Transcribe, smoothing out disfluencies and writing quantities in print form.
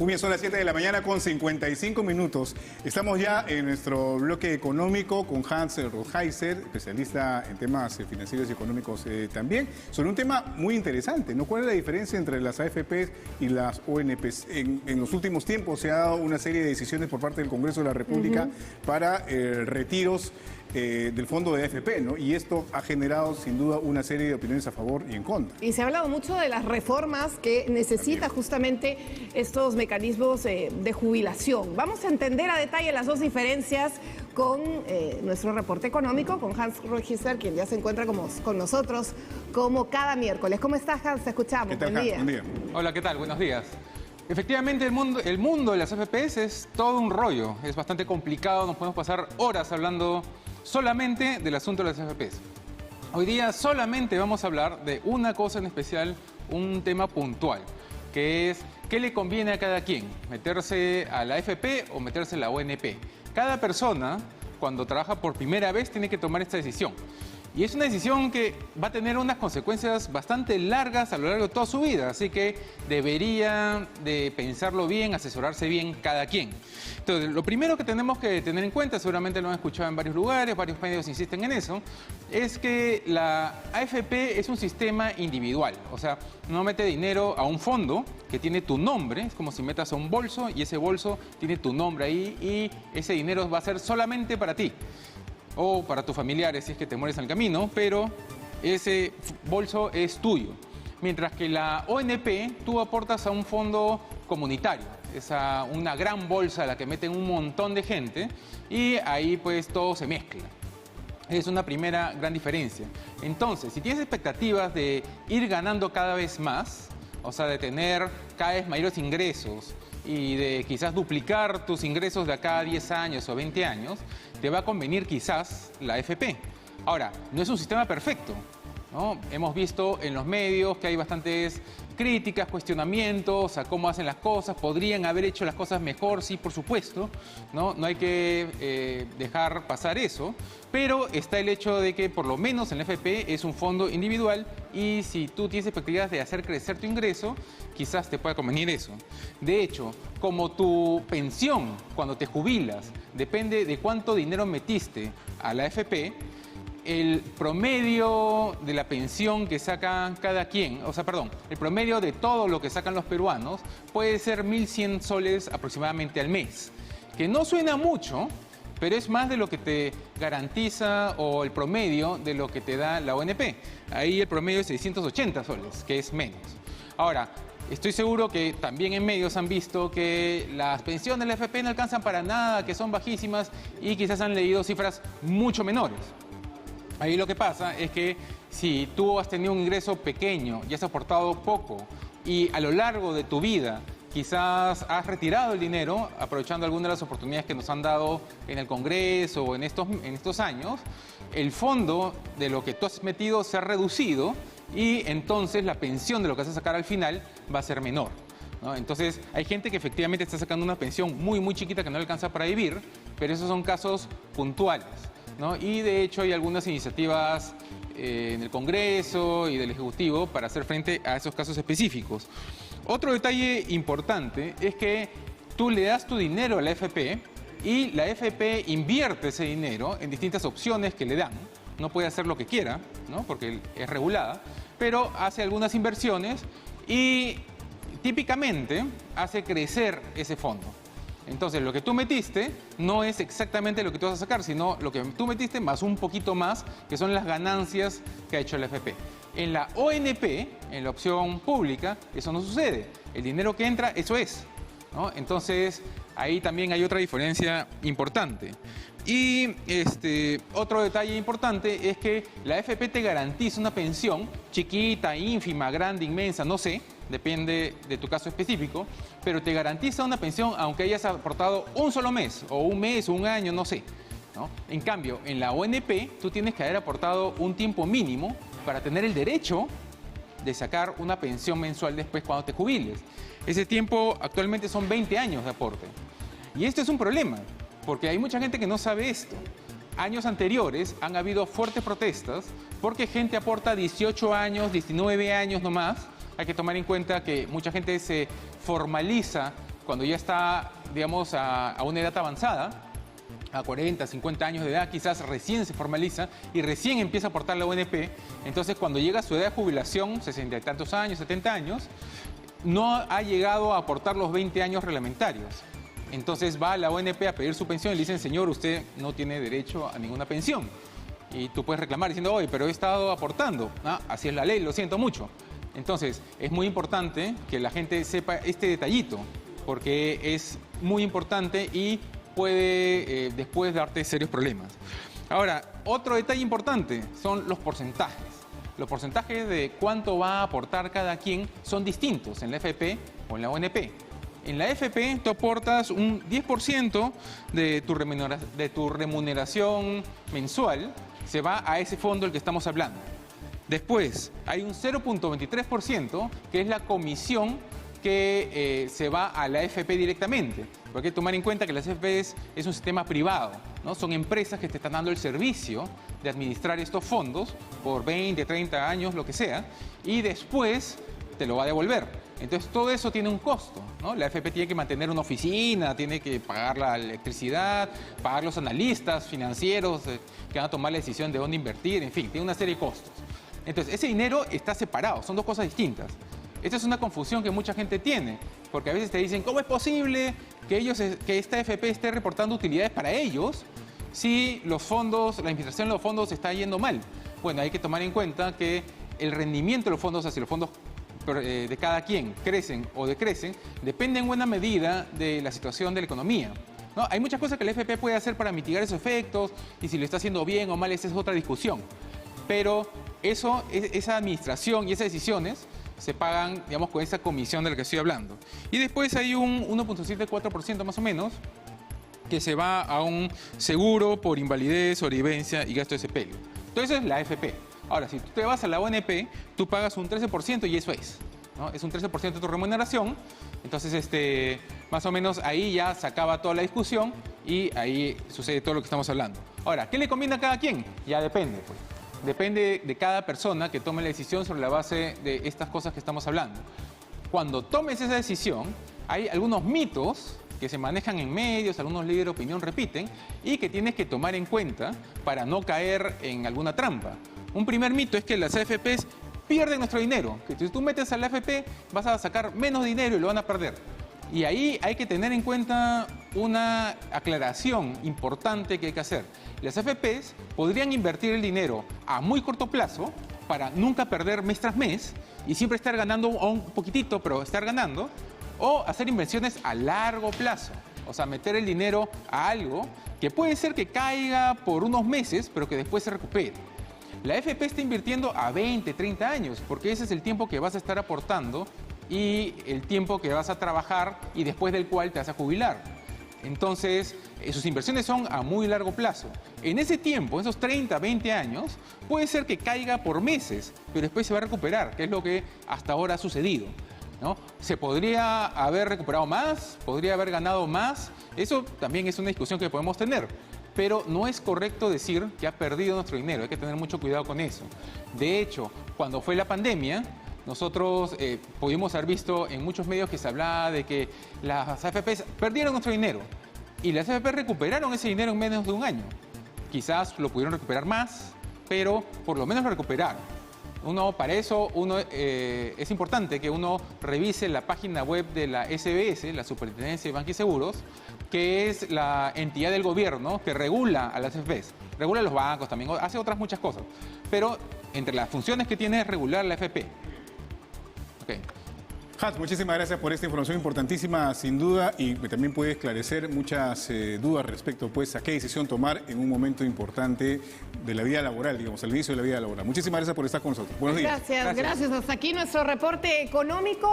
Muy bien, son las 7 de la mañana con 55 minutos. Estamos ya en nuestro bloque económico con Hans Rothheiser, especialista en temas financieros y económicos también, sobre un tema muy interesante, ¿no? ¿Cuál es la diferencia entre las AFPs y las ONPs? En los últimos tiempos se ha dado una serie de decisiones por parte del Congreso de la República para retiros del fondo de AFP, ¿no? Y esto ha generado sin duda una serie de opiniones a favor y en contra. Y se ha hablado mucho de las reformas que necesita justamente estos mecanismos de jubilación. Vamos a entender a detalle las dos diferencias con nuestro reporte económico, con Hans Rothheiser, quien ya se encuentra con nosotros como cada miércoles. ¿Cómo estás, Hans? Te escuchamos. ¿Qué tal, Buen día. Hans? Buen día. Hola, ¿qué tal? Buenos días. Efectivamente, el mundo de las AFPs es todo un rollo. Es bastante complicado, nos podemos pasar horas hablando solamente del asunto de las AFPs. Hoy día solamente vamos a hablar de una cosa en especial, un tema puntual, que es qué le conviene a cada quien, meterse a la AFP o meterse a la ONP. Cada persona, cuando trabaja por primera vez, tiene que tomar esta decisión. Y es una decisión que va a tener unas consecuencias bastante largas a lo largo de toda su vida, así que debería de pensarlo bien, asesorarse bien cada quien. Entonces, lo primero que tenemos que tener en cuenta, seguramente lo han escuchado en varios lugares, varios medios insisten en eso, es que la AFP es un sistema individual, o sea, no mete dinero a un fondo que tiene tu nombre, es como si metas a un bolso y ese bolso tiene tu nombre ahí y ese dinero va a ser solamente para ti o para tus familiares si es que te mueres en el camino, pero ese bolso es tuyo. Mientras que la ONP, tú aportas a un fondo comunitario, es a una gran bolsa a la que meten un montón de gente y ahí pues todo se mezcla. Es una primera gran diferencia. Entonces, si tienes expectativas de ir ganando cada vez más, o sea, de tener cada vez mayores ingresos y de quizás duplicar tus ingresos de acá a 10 años o 20 años, te va a convenir quizás la AFP. Ahora, no es un sistema perfecto, ¿no? Hemos visto en los medios que hay bastantes críticas, cuestionamientos a cómo hacen las cosas. Podrían haber hecho las cosas mejor, sí, por supuesto, ¿no? No hay que dejar pasar eso. Pero está el hecho de que por lo menos en la AFP es un fondo individual y si tú tienes expectativas de hacer crecer tu ingreso, quizás te pueda convenir eso. De hecho, como tu pensión cuando te jubilas depende de cuánto dinero metiste a la AFP, el promedio de la pensión que saca cada quien, el promedio de todo lo que sacan los peruanos puede ser 1.100 soles aproximadamente al mes, que no suena mucho, pero es más de lo que te garantiza o el promedio de lo que te da la ONP. Ahí el promedio es 680 soles, que es menos. Ahora, estoy seguro que también en medios han visto que las pensiones de la AFP no alcanzan para nada, que son bajísimas y quizás han leído cifras mucho menores. Ahí lo que pasa es que si tú has tenido un ingreso pequeño y has aportado poco y a lo largo de tu vida quizás has retirado el dinero aprovechando algunas de las oportunidades que nos han dado en el Congreso o en estos años, el fondo de lo que tú has metido se ha reducido y entonces la pensión de lo que vas a sacar al final va a ser menor, ¿no? Entonces hay gente que efectivamente está sacando una pensión muy chiquita que no le alcanza para vivir, pero esos son casos puntuales, ¿no? Y de hecho hay algunas iniciativas en el Congreso y del Ejecutivo para hacer frente a esos casos específicos. Otro detalle importante es que tú le das tu dinero a la AFP y la AFP invierte ese dinero en distintas opciones que le dan. No puede hacer lo que quiera, ¿no? Porque es regulada, pero hace algunas inversiones y típicamente hace crecer ese fondo. Entonces, lo que tú metiste no es exactamente lo que tú vas a sacar, sino lo que tú metiste más un poquito más, que son las ganancias que ha hecho la AFP. En la ONP, en la opción pública, eso no sucede. El dinero que entra, eso es, ¿no? Entonces, ahí también hay otra diferencia importante. Y otro detalle importante es que la AFP te garantiza una pensión chiquita, ínfima, grande, inmensa, no sé, depende de tu caso específico, pero te garantiza una pensión aunque hayas aportado un solo mes, o un mes, o un año, no sé, ¿no? En cambio, en la ONP, tú tienes que haber aportado un tiempo mínimo para tener el derecho de sacar una pensión mensual después cuando te jubiles. Ese tiempo actualmente son 20 años de aporte. Y esto es un problema, porque hay mucha gente que no sabe esto. Años anteriores han habido fuertes protestas porque gente aporta 18 años, 19 años nomás. Hay que tomar en cuenta que mucha gente se formaliza cuando ya está, digamos, a una edad avanzada, a 40, 50 años de edad, quizás recién se formaliza y recién empieza a aportar la ONP. Entonces, cuando llega a su edad de jubilación, 60 y tantos años, 70 años, no ha llegado a aportar los 20 años reglamentarios. Entonces va a la ONP a pedir su pensión y le dicen, señor, usted no tiene derecho a ninguna pensión. Y tú puedes reclamar diciendo, oye, pero he estado aportando. Ah, así es la ley, lo siento mucho. Entonces, es muy importante que la gente sepa este detallito, porque es muy importante y puede después darte serios problemas. Ahora, otro detalle importante son los porcentajes. Los porcentajes de cuánto va a aportar cada quien son distintos en la AFP o en la ONP. En la AFP tú aportas un 10% de tu remuneración mensual, se va a ese fondo del que estamos hablando. Después hay un 0.23% que es la comisión que se va a la AFP directamente. Porque hay que tomar en cuenta que la AFP es un sistema privado, ¿no? Son empresas que te están dando el servicio de administrar estos fondos por 20, 30 años, lo que sea, y después te lo va a devolver. Entonces todo eso tiene un costo, ¿no? La AFP tiene que mantener una oficina, tiene que pagar la electricidad, pagar los analistas financieros que van a tomar la decisión de dónde invertir, en fin, tiene una serie de costos. Entonces ese dinero está separado, son dos cosas distintas. Esta es una confusión que mucha gente tiene, porque a veces te dicen, ¿cómo es posible que esta AFP esté reportando utilidades para ellos si los fondos, la administración de los fondos está yendo mal? Bueno, hay que tomar en cuenta que el rendimiento de los fondos, hacia los fondos de cada quien, crecen o decrecen, depende en buena medida de la situación de la economía, ¿no? Hay muchas cosas que la AFP puede hacer para mitigar esos efectos, y si lo está haciendo bien o mal, esa es otra discusión. Pero esa administración y esas decisiones se pagan, digamos, con esa comisión de la que estoy hablando. Y después hay un 1.74% más o menos que se va a un seguro por invalidez, sobrevivencia y gasto de sepelio. Entonces es la AFP. Ahora, si tú te vas a la ONP, tú pagas un 13% y eso es, ¿no? Es un 13% de tu remuneración. Entonces, más o menos ahí ya se acaba toda la discusión y ahí sucede todo lo que estamos hablando. Ahora, ¿qué le conviene a cada quien? Ya depende, pues. Depende de cada persona que tome la decisión sobre la base de estas cosas que estamos hablando. Cuando tomes esa decisión, hay algunos mitos que se manejan en medios, algunos líderes de opinión repiten, y que tienes que tomar en cuenta para no caer en alguna trampa. Un primer mito es que las AFPs pierden nuestro dinero, que si tú metes a la AFP vas a sacar menos dinero y lo van a perder. Y ahí hay que tener en cuenta una aclaración importante que hay que hacer. Las AFPs podrían invertir el dinero a muy corto plazo para nunca perder mes tras mes y siempre estar ganando un poquitito, pero estar ganando, o hacer inversiones a largo plazo. O sea, meter el dinero a algo que puede ser que caiga por unos meses, pero que después se recupere. La AFP está invirtiendo a 20, 30 años, porque ese es el tiempo que vas a estar aportando y el tiempo que vas a trabajar y después del cual te vas a jubilar. Entonces, sus inversiones son a muy largo plazo. En ese tiempo, esos 30, 20 años, puede ser que caiga por meses, pero después se va a recuperar, que es lo que hasta ahora ha sucedido, ¿no? Se podría haber recuperado más, podría haber ganado más. Eso también es una discusión que podemos tener. Pero no es correcto decir que ha perdido nuestro dinero. Hay que tener mucho cuidado con eso. De hecho, cuando fue la pandemia, nosotros pudimos haber visto en muchos medios que se hablaba de que las AFPs perdieron nuestro dinero. Y las AFPs recuperaron ese dinero en menos de un año. Quizás lo pudieron recuperar más, pero por lo menos lo recuperaron. Para eso es importante que uno revise la página web de la SBS, la Superintendencia de Bancos y Seguros, que es la entidad del gobierno que regula a las AFPs. Regula a los bancos también, hace otras muchas cosas. Pero entre las funciones que tiene es regular la AFP. Okay. Hans, muchísimas gracias por esta información importantísima, sin duda, y también puede esclarecer muchas dudas respecto, pues, a qué decisión tomar en un momento importante de la vida laboral, digamos, al inicio de la vida laboral. Muchísimas gracias por estar con nosotros. Buenos días. Gracias. Hasta aquí nuestro reporte económico.